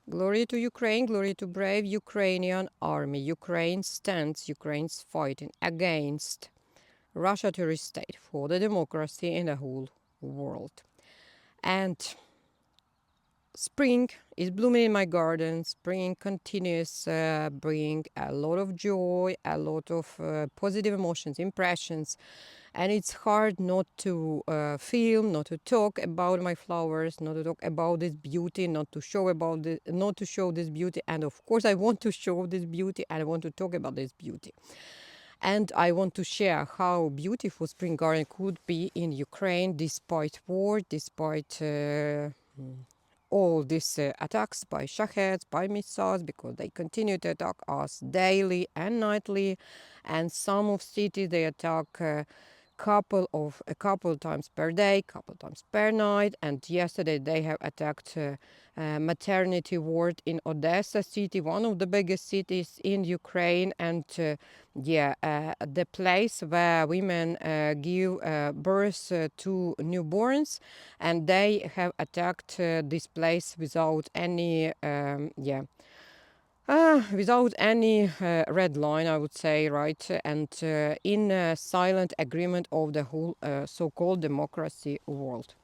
Glory to Ukraine, glory to brave Ukrainian army. Ukraine stands, Ukraine's fighting against Russia terrorist state for the democracy in the whole world. And spring is blooming in my garden. Spring continues bring a lot of joy, a lot of positive emotions, impressions, and it's hard not to feel, not to talk about my flowers, not to talk about this beauty, not to show this beauty. And of course, I want to show this beauty, and I want to talk about this beauty. And I want to share how beautiful spring garden could be in Ukraine despite war, despite all these attacks by shaheds, by missiles, because they continue to attack us daily and nightly. And some of cities they attack a couple times per day, couple times per night. And yesterday they have attacked maternity ward in Odessa city, one of the biggest cities in Ukraine. And the place where women give birth to newborns, and they have attacked this place without any without any red line, I would say, right? And in silent agreement of the whole so-called democracy world.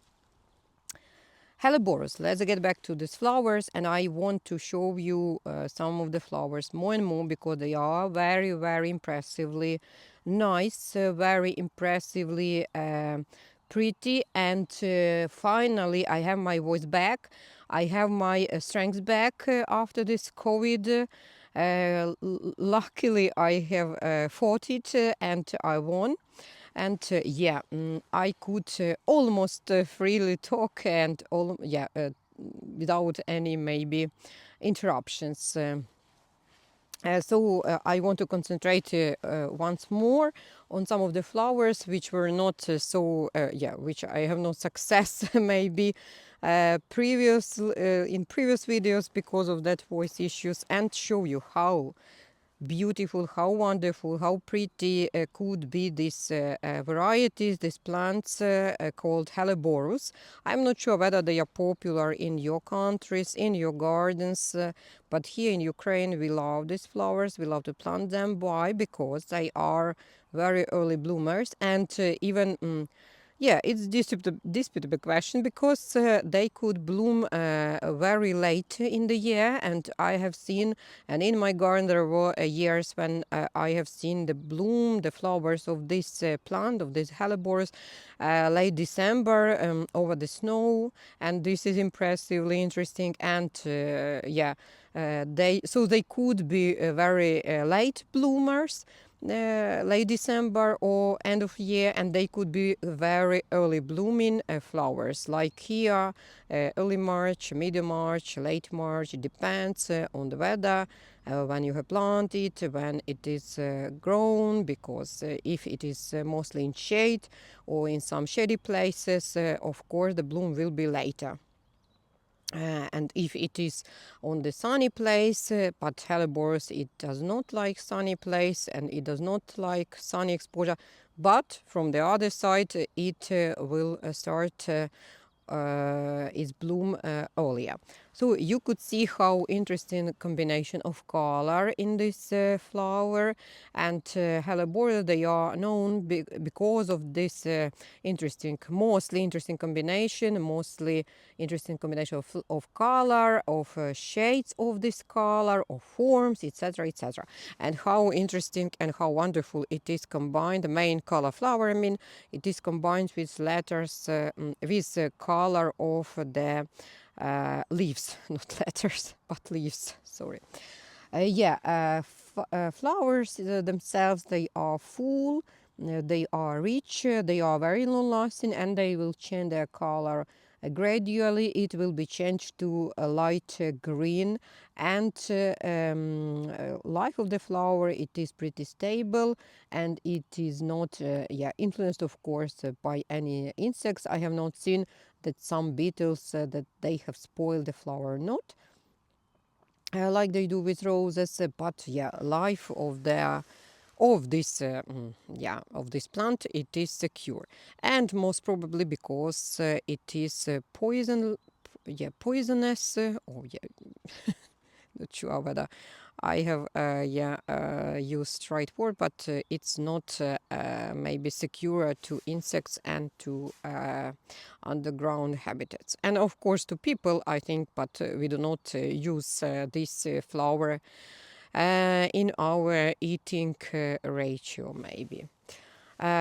Hello, Boris. Let's get back to these flowers, and I want to show you some of the flowers more and more because they are very, very impressively nice, very impressively pretty. And finally, I have my voice back. I have my strength back after this COVID. Luckily, I have fought it and I won. And I could almost freely talk and without any maybe interruptions. So I want to concentrate once more on some of the flowers which were not which I have no success maybe in previous videos because of that voice issues, and show you how beautiful, how wonderful, how pretty could be these varieties, these plants called Helleborus. I'm not sure whether they are popular in your countries, in your gardens, but here in Ukraine we love these flowers. We love to plant them. Why? Because they are very early bloomers, and it's disputable question because they could bloom very late in the year, and I have seen, and in my garden there were years when I have seen the flowers of this plant, of this Helleborus, late December over the snow, and this is impressively interesting. And they could be very late bloomers, late December or end of year, and they could be very early blooming flowers like here, early March, mid March, late March. It depends on the weather, when you have planted, when it is grown, because if it is mostly in shade or in some shady places, of course the bloom will be later. And if it is on the sunny place, but Helleborus, it does not like sunny place and it does not like sunny exposure. But from the other side, it will start its bloom earlier. So you could see how interesting combination of color in this flower. And Helleborus, they are known because of this mostly interesting combination of color, of shades of this color, of forms, etc., etc. And how interesting and how wonderful it is combined. The main color flower, I mean, it is combined with letters, with color of the leaves, not letters, but leaves. Sorry. Flowers themselves, they are full, they are rich, they are very long lasting, and they will change their color gradually. It will be changed to a light green, and life of the flower, it is pretty stable, and it is not influenced, of course, by any insects. I have not seen that some beetles that they have spoiled the flower, not like they do with roses, but life of this plant, it is secure, and most probably because it is poisonous, Not sure whether I have used right word, but it's not maybe secure to insects and to underground habitats. And of course to people, I think, but we do not use this flower in our eating ratio maybe.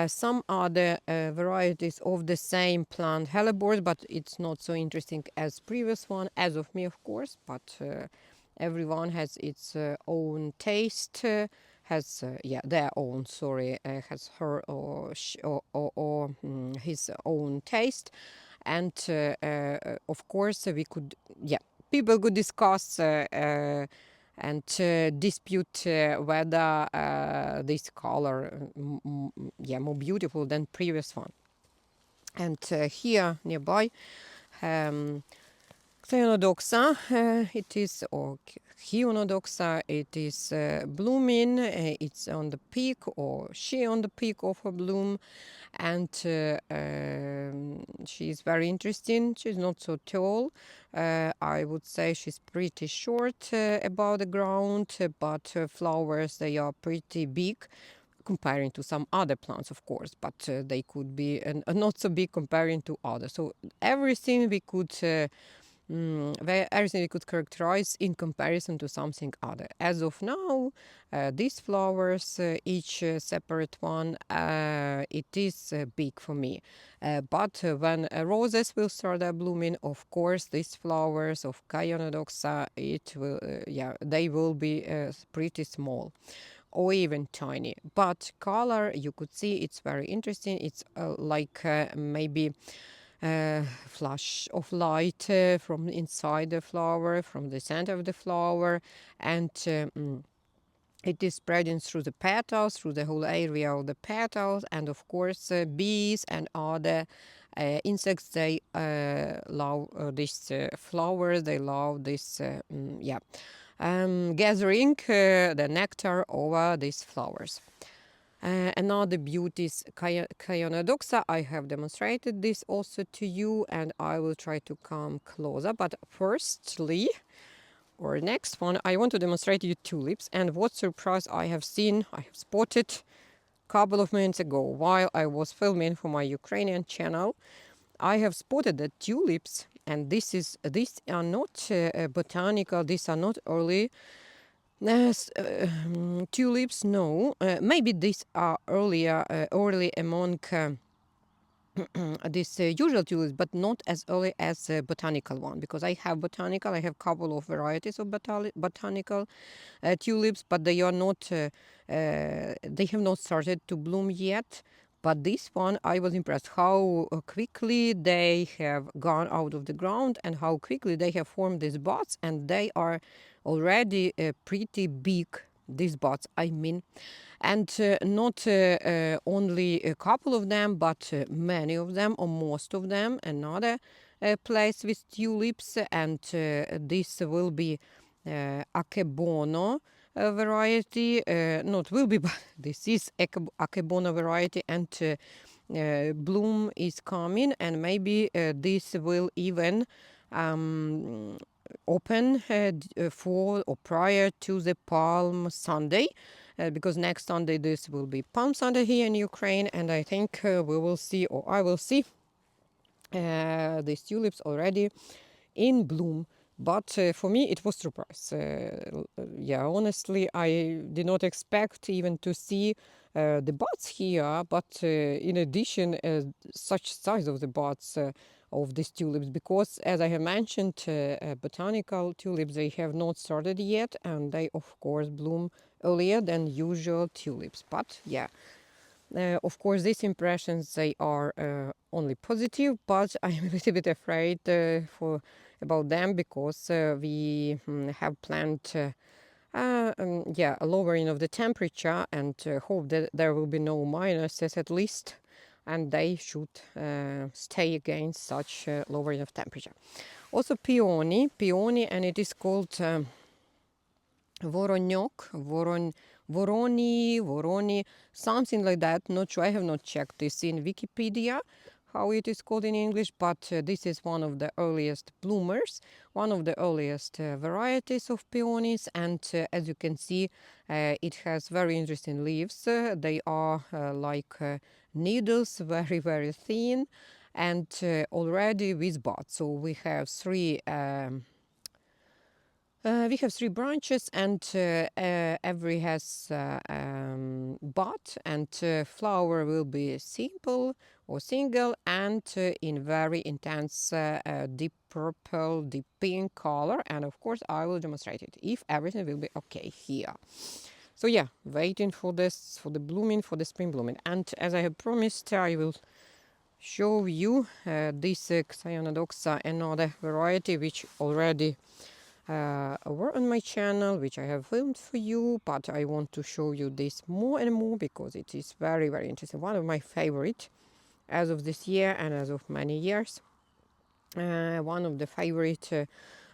Some other varieties of the same plant, hellebore, but it's not so interesting as previous one, as of me, of course. But everyone has its own taste, has their own. Sorry, has her or his own taste, and of course we could people could discuss. And dispute whether this color more beautiful than previous one. And here nearby, um, Chionodoxa, it is, or Chionodoxa, it is blooming. It's on the peak, or she on the peak of her bloom, and she's very interesting. She's not so tall. I would say she's pretty short above the ground, but her flowers, they are pretty big comparing to some other plants, of course, but they could be not so big comparing to others. So everything we could everything we could characterize in comparison to something other. As of now, these flowers, each separate one, it is big for me. But when roses will start blooming, of course, these flowers of Chionodoxa, it will, they will be pretty small or even tiny. But color, you could see it's very interesting. It's like maybe flash of light from inside the flower, from the center of the flower, and it is spreading through the petals, through the whole area of the petals, and of course bees and other insects, they love this flower, they love this gathering the nectar over these flowers. Another beauty is Chionodoxa. I have demonstrated this also to you, and I will try to come closer. But firstly, or next one, I want to demonstrate you tulips. And what surprise I have seen, I have spotted a couple of minutes ago while I was filming for my Ukrainian channel. I have spotted the tulips, and these are not botanical. These are not early tulips. No, maybe these are early among these usual tulips, but not as early as botanical one, because I have botanical. I have a couple of varieties of botanical tulips, but they are not. They have not started to bloom yet. But this one, I was impressed how quickly they have gone out of the ground and how quickly they have formed these buds, and they are already pretty big. These buds, I mean, and not only a couple of them, but many of them, or most of them. Another place with tulips, and this will be Akebono variety. Not will be, but this is Akebono variety, and bloom is coming, and maybe this will even open for or prior to the Palm Sunday, because next Sunday this will be Palm Sunday here in Ukraine, and I think we will see, or I will see, these tulips already in bloom. But for me, it was a surprise. Honestly, I did not expect even to see the buds here. But in addition, such size of the buds of these tulips, because as I have mentioned, botanical tulips, they have not started yet, and they of course bloom earlier than usual tulips. But of course, these impressions, they are only positive, but I'm a little bit afraid about them, because we have planned a lowering of the temperature, and hope that there will be no minuses at least, and they should stay against such lowering of temperature. Also peony, and it is called Voronyok, Voroni, something like that. Not sure. I have not checked this in Wikipedia. how it is called in English, but this is one of the earliest bloomers, one of the earliest varieties of peonies, and as you can see, it has very interesting leaves. They are like needles, very, very thin, and already with buds. So we have three branches, and every has bud, and flower will be simple or single, and in very intense deep purple, deep pink color. And of course, I will demonstrate it if everything will be okay here. So yeah, waiting for this, for the blooming, for the spring blooming. And as I have promised, I will show you this Chionodoxa, another variety which already were on my channel, which I have filmed for you, but I want to show you this more and more because it is very, very interesting. One of my favorite as of this year and as of many years. One of the favorite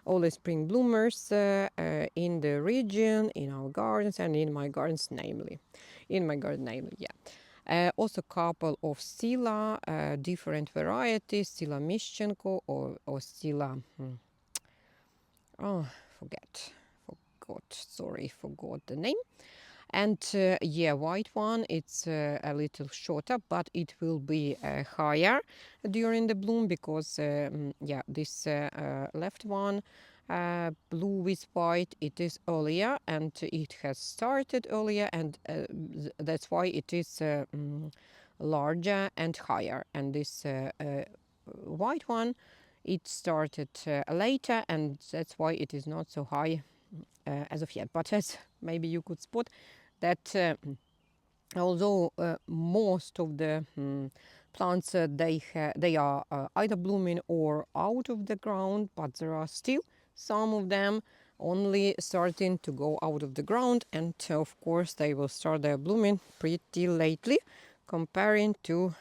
all spring bloomers in the region, in our gardens, and in my gardens, namely. In my garden, namely, yeah. Also couple of Sila, different varieties, Sila Mishchenko or Sila, oh, forgot the name. And yeah, white one, it's a little shorter, but it will be higher during the bloom because, yeah, this left one, blue with white, it is earlier and it has started earlier, and that's why it is larger and higher. And this white one, it started later, and that's why it is not so high as of yet. But as maybe you could spot that although most of the plants they are either blooming or out of the ground, but there are still some of them only starting to go out of the ground, and of course they will start their blooming pretty lately comparing to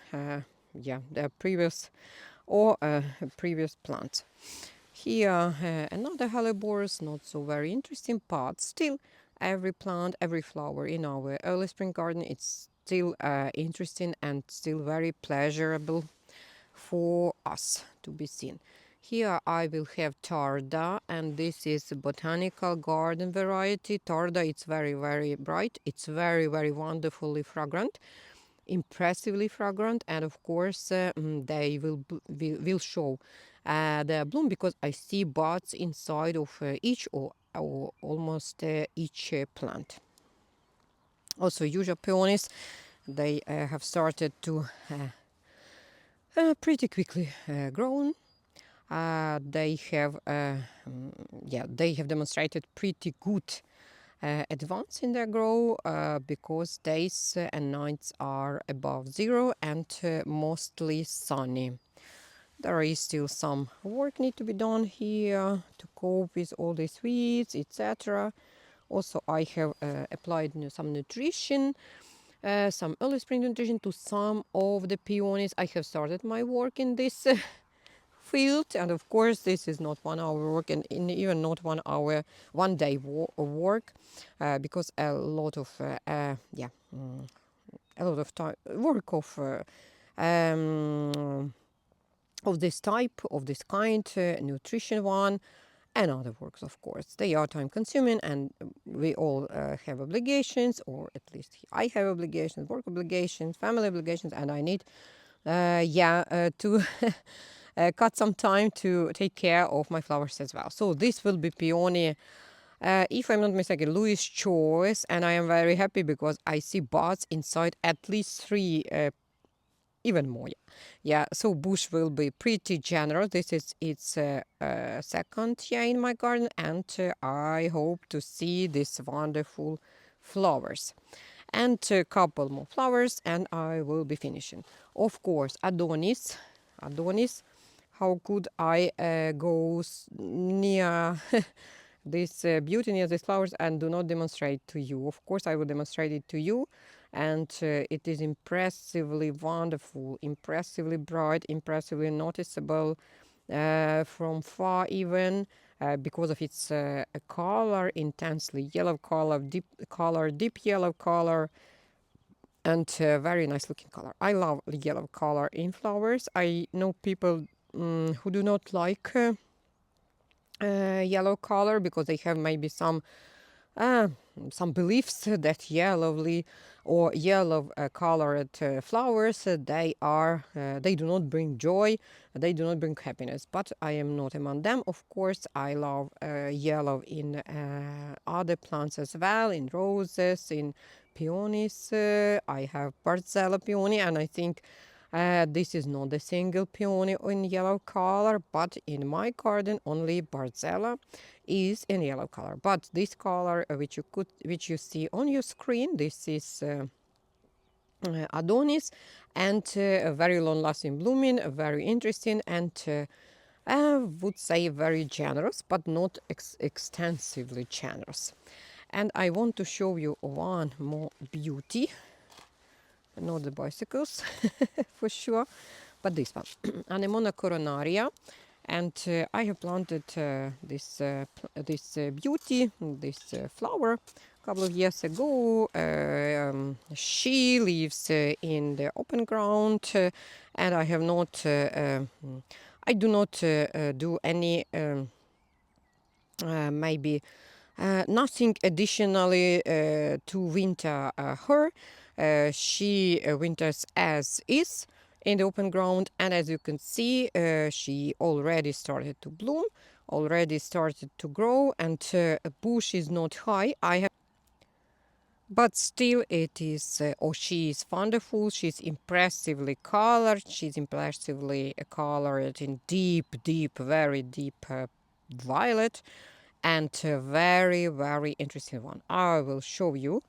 yeah, their previous or previous plants. Here another hellebores, not so very interesting, but still every plant, every flower in our early spring garden, it's still interesting and still very pleasurable for us to be seen. Here I will have Tarda, and this is a botanical garden variety. Tarda, it's very, very bright. It's very, very wonderfully fragrant, impressively fragrant, and of course they will show the bloom because I see buds inside of each or almost each plant. Also, usual peonies, they have started to pretty quickly grown. They have yeah, they have demonstrated pretty good advance in their grow because days and nights are above zero and mostly sunny. There is still some work need to be done here to cope with all these weeds, etc. Also, I have applied some nutrition, some early spring nutrition to some of the peonies. I have started my work in this field, and of course this is not 1 hour work, and even not 1 hour, 1 day work, because a lot of yeah, a lot of time work of this type, of this kind, nutrition one, and other works, of course. They are time consuming, and we all have obligations, or at least I have obligations, work obligations, family obligations, and I need yeah, to cut some time to take care of my flowers as well. So this will be peony, if I'm not mistaken, Louis' choice, and I am very happy because I see buds inside at least 3, even more. Yeah, so bush will be pretty generous. This is its second year in my garden, and I hope to see these wonderful flowers. And a couple more flowers, and I will be finishing. Of course, Adonis. How could I go near this beauty, near these flowers, and do not demonstrate to you? Of course, I will demonstrate it to you, and it is impressively wonderful, impressively bright, impressively noticeable from far, even because of its color, intensely yellow color, deep yellow color. and very nice looking color. I love yellow color in flowers. I know people who do not like yellow color because they have maybe uh, some beliefs that yellowly or yellow colored flowers they do not bring joy, they do not bring happiness, but I am not among them. Of course, I love yellow in other plants as well, in roses, in peonies. I have Bartzella peony, and I think this is not a single peony in yellow color, but in my garden only Bartzella is in yellow color. But this color, which you see on your screen, this is Adonis, and very long-lasting blooming, very interesting, and I would say very generous, but not extensively generous. And I want to show you one more beauty, not the bicycles for sure, but this one, Anemona coronaria. And I have planted this beauty, this flower, a couple of years ago. She lives in the open ground, and I have not. I do not do any maybe nothing additionally to winter her. She winters as is in the open ground, and as you can see, she already started to bloom, already started to grow, and a bush is not high. But still it is, she is wonderful, she's impressively colored, she's impressively colored in deep, very deep violet, and a very, very interesting one. I will show you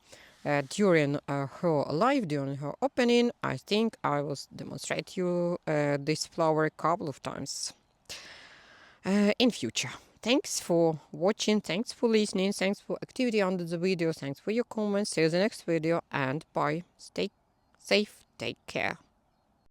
during her live, during her opening. I think I will demonstrate you this flower a couple of times in future. Thanks for watching, thanks for listening, thanks for activity under the video, thanks for your comments. See you in the next video, and bye. Stay safe, take care.